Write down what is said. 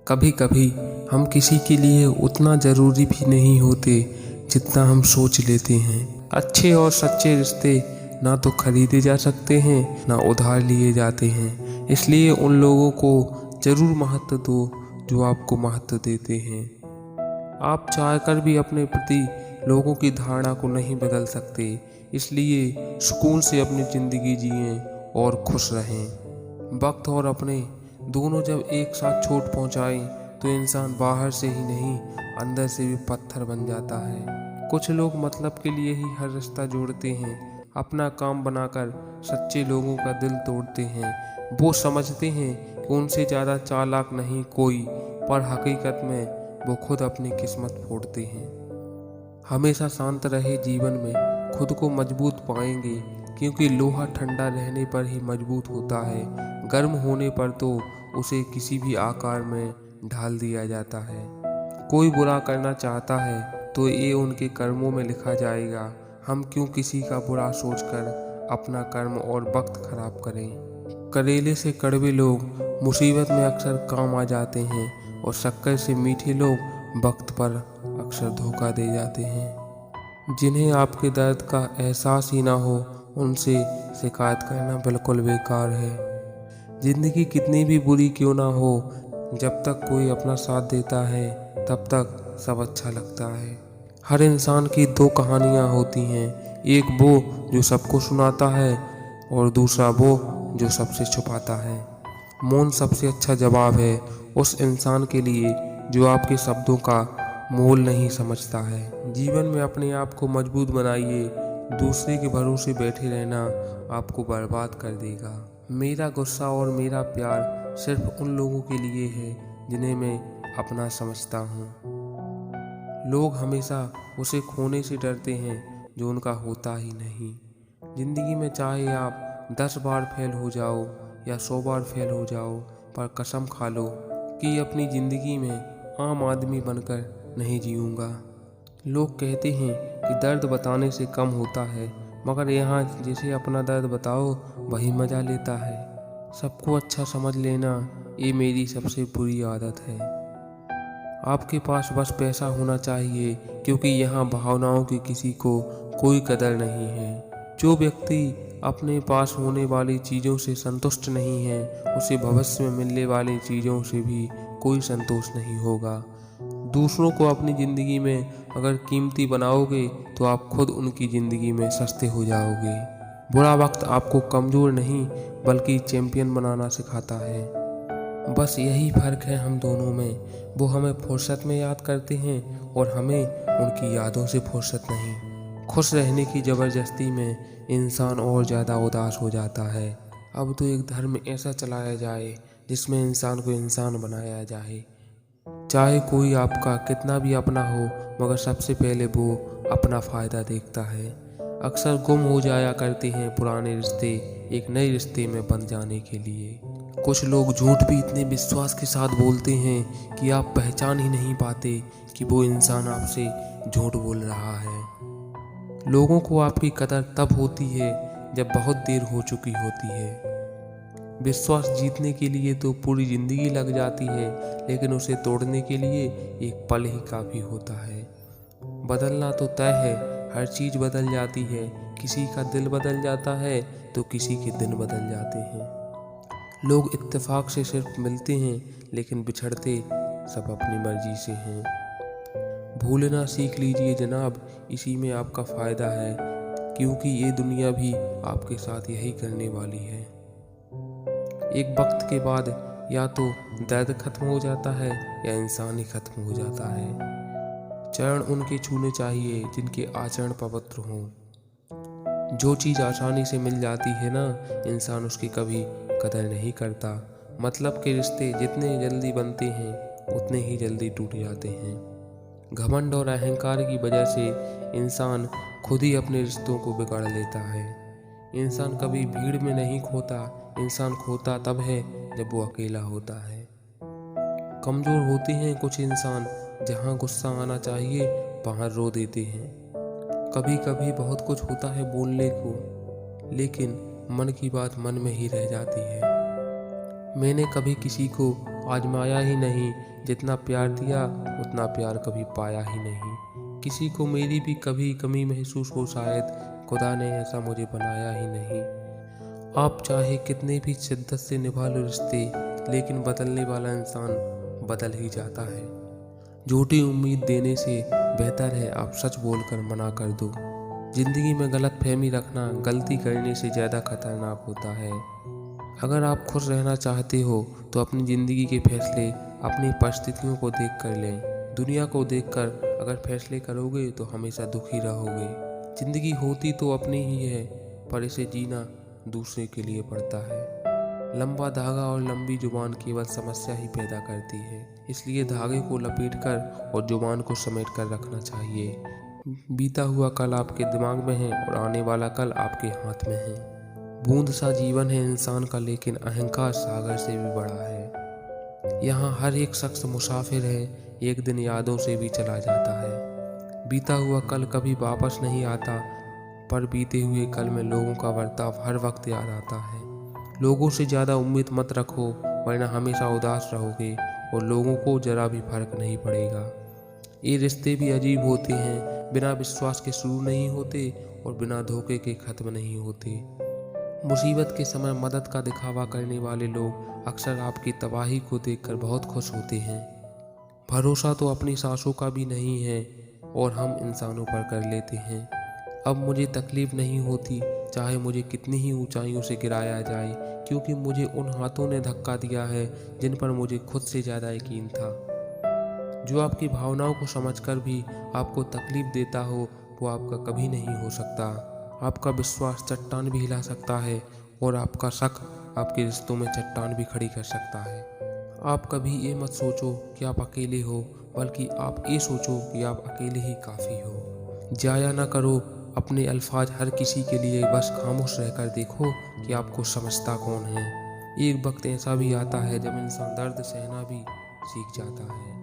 कभी कभी हम किसी के लिए उतना ज़रूरी भी नहीं होते जितना हम सोच लेते हैं। अच्छे और सच्चे रिश्ते ना तो खरीदे जा सकते हैं ना उधार लिए जाते हैं। इसलिए उन लोगों को ज़रूर महत्व दो जो आपको महत्व देते हैं। आप चाहकर भी अपने प्रति लोगों की धारणा को नहीं बदल सकते, इसलिए सुकून से अपनी ज़िंदगी जिएं और खुश रहें। वक्त और अपने दोनों जब एक साथ चोट पहुंचाएं तो इंसान बाहर से ही नहीं अंदर से भी पत्थर बन जाता है। कुछ लोग मतलब के लिए ही हर रिश्ता जोड़ते हैं, अपना काम बनाकर सच्चे लोगों का दिल तोड़ते हैं। वो समझते हैं कि उनसे ज़्यादा चालाक नहीं कोई, पर हकीकत में वो खुद अपनी किस्मत फोड़ते हैं। हमेशा शांत रहे जीवन में, खुद को मजबूत पाएंगे, क्योंकि लोहा ठंडा रहने पर ही मजबूत होता है। गर्म होने पर तो उसे किसी भी आकार में ढाल दिया जाता है। कोई बुरा करना चाहता है तो ये उनके कर्मों में लिखा जाएगा। हम क्यों किसी का बुरा सोचकर अपना कर्म और वक्त खराब करें। करेले से कड़वे लोग मुसीबत में अक्सर काम आ जाते हैं और शक्कर से मीठे लोग वक्त पर अक्सर धोखा दे जाते हैं। जिन्हें आपके दर्द का एहसास ही ना हो उनसे शिकायत करना बिल्कुल बेकार है। जिंदगी कितनी भी बुरी क्यों ना हो, जब तक कोई अपना साथ देता है तब तक सब अच्छा लगता है। हर इंसान की दो कहानियाँ होती हैं, एक वो जो सबको सुनाता है और दूसरा वो जो सबसे छुपाता है। मौन सबसे अच्छा जवाब है उस इंसान के लिए जो आपके शब्दों का मोल नहीं समझता है। जीवन में अपने आप को मजबूत बनाइए, दूसरे के भरोसे बैठे रहना आपको बर्बाद कर देगा। मेरा गुस्सा और मेरा प्यार सिर्फ उन लोगों के लिए है जिन्हें मैं अपना समझता हूँ। लोग हमेशा उसे खोने से डरते हैं जो उनका होता ही नहीं। जिंदगी में चाहे आप 10 बार फेल हो जाओ या 100 बार फेल हो जाओ, पर कसम खा लो कि अपनी ज़िंदगी में आम आदमी बनकर नहीं जीऊँगा। लोग कहते हैं कि दर्द बताने से कम होता है, मगर यहाँ जिसे अपना दर्द बताओ वही मज़ा लेता है। सबको अच्छा समझ लेना ये मेरी सबसे बुरी आदत है। आपके पास बस पैसा होना चाहिए, क्योंकि यहाँ भावनाओं की किसी को कोई कदर नहीं है। जो व्यक्ति अपने पास होने वाली चीज़ों से संतुष्ट नहीं है, उसे भविष्य में मिलने वाली चीज़ों से भी कोई संतोष नहीं होगा। दूसरों को अपनी ज़िंदगी में अगर कीमती बनाओगे तो आप खुद उनकी ज़िंदगी में सस्ते हो जाओगे। बुरा वक्त आपको कमज़ोर नहीं बल्कि चैंपियन बनाना सिखाता है। बस यही फ़र्क है हम दोनों में। वो हमें फुर्सत में याद करते हैं और हमें उनकी यादों से फुर्सत नहीं। खुश रहने की ज़बरदस्ती में इंसान और ज़्यादा उदास हो जाता है। अब तो एक धर्म ऐसा चलाया जाए जिसमें इंसान को इंसान बनाया जाए। चाहे कोई आपका कितना भी अपना हो, मगर सबसे पहले वो अपना फ़ायदा देखता है। अक्सर गुम हो जाया करते हैं पुराने रिश्ते एक नए रिश्ते में बन जाने के लिए। कुछ लोग झूठ भी इतने विश्वास के साथ बोलते हैं कि आप पहचान ही नहीं पाते कि वो इंसान आपसे झूठ बोल रहा है। लोगों को आपकी कदर तब होती है जब बहुत देर हो चुकी होती है। विश्वास जीतने के लिए तो पूरी ज़िंदगी लग जाती है, लेकिन उसे तोड़ने के लिए एक पल ही काफ़ी होता है। बदलना तो तय है, हर चीज़ बदल जाती है। किसी का दिल बदल जाता है तो किसी के दिन बदल जाते हैं। लोग इत्तेफाक से सिर्फ मिलते हैं, लेकिन बिछड़ते सब अपनी मर्जी से हैं। भूलना सीख लीजिए जनाब, इसी में आपका फ़ायदा है, क्योंकि ये दुनिया भी आपके साथ यही करने वाली है। एक वक्त के बाद या तो दर्द खत्म हो जाता है या इंसान ही खत्म हो जाता है। चरण उनके छूने चाहिए जिनके आचरण पवित्र हों। जो चीज़ आसानी से मिल जाती है ना, इंसान उसकी कभी कदर नहीं करता। मतलब के रिश्ते जितने जल्दी बनते हैं उतने ही जल्दी टूट जाते हैं। घमंड और अहंकार की वजह से इंसान खुद ही अपने रिश्तों को बिगाड़ लेता है। इंसान कभी भीड़ में नहीं खोता, इंसान खोता तब है जब वो अकेला होता है। कमज़ोर होते हैं कुछ इंसान, जहाँ गुस्सा आना चाहिए वहाँ रो देते हैं। कभी कभी बहुत कुछ होता है बोलने को, लेकिन मन की बात मन में ही रह जाती है। मैंने कभी किसी को आजमाया ही नहीं, जितना प्यार दिया उतना प्यार कभी पाया ही नहीं। किसी को मेरी भी कभी कमी महसूस हो, शायद खुदा ने ऐसा मुझे बनाया ही नहीं। आप चाहे कितने भी शिद्दत से निभा लो रिश्ते, लेकिन बदलने वाला इंसान बदल ही जाता है। झूठी उम्मीद देने से बेहतर है आप सच बोलकर मना कर दो। जिंदगी में गलत फहमी रखना गलती करने से ज़्यादा खतरनाक होता है। अगर आप खुश रहना चाहते हो तो अपनी ज़िंदगी के फैसले अपनी परिस्थितियों को देख कर लें। दुनिया को देखकर अगर फैसले करोगे तो हमेशा दुखी रहोगे। ज़िंदगी होती तो अपनी ही है, पर इसे जीना दूसरे के लिए पड़ता है। लंबा धागा और लंबी जुबान केवल समस्या ही पैदा करती है, इसलिए धागे को लपेटकर और जुबान को समेट कर रखना चाहिए। बीता हुआ कल आपके दिमाग में है और आने वाला कल आपके हाथ में है। बूंद सा जीवन है इंसान का, लेकिन अहंकार सागर से भी बड़ा है। यहाँ हर एक शख्स मुसाफिर है, एक दिन यादों से भी चला जाता है। बीता हुआ कल कभी वापस नहीं आता, पर बीते हुए कल में लोगों का बर्ताव हर वक्त याद आता है। लोगों से ज़्यादा उम्मीद मत रखो, वरना हमेशा उदास रहोगे और लोगों को जरा भी फर्क नहीं पड़ेगा। ये रिश्ते भी अजीब होते हैं, बिना विश्वास के शुरू नहीं होते और बिना धोखे के ख़त्म नहीं होते। मुसीबत के समय मदद का दिखावा करने वाले लोग अक्सर आपकी तबाही को देखकर बहुत खुश होते हैं। भरोसा तो अपनी सांसों का भी नहीं है और हम इंसानों पर कर लेते हैं। अब मुझे तकलीफ़ नहीं होती, चाहे मुझे कितनी ही ऊंचाइयों से गिराया जाए, क्योंकि मुझे उन हाथों ने धक्का दिया है जिन पर मुझे खुद से ज़्यादा यकीन था। जो आपकी भावनाओं को समझकर भी आपको तकलीफ़ देता हो, वो आपका कभी नहीं हो सकता। आपका विश्वास चट्टान भी हिला सकता है और आपका शक आपके रिश्तों में चट्टान भी खड़ी कर सकता है। आप कभी ये मत सोचो कि आप अकेले हो, बल्कि आप ये सोचो कि आप अकेले ही काफ़ी हो। जाया ना करो अपने अल्फाज हर किसी के लिए, बस खामोश रहकर देखो कि आपको समझता कौन है। एक वक्त ऐसा भी आता है जब इंसान दर्द सहना भी सीख जाता है।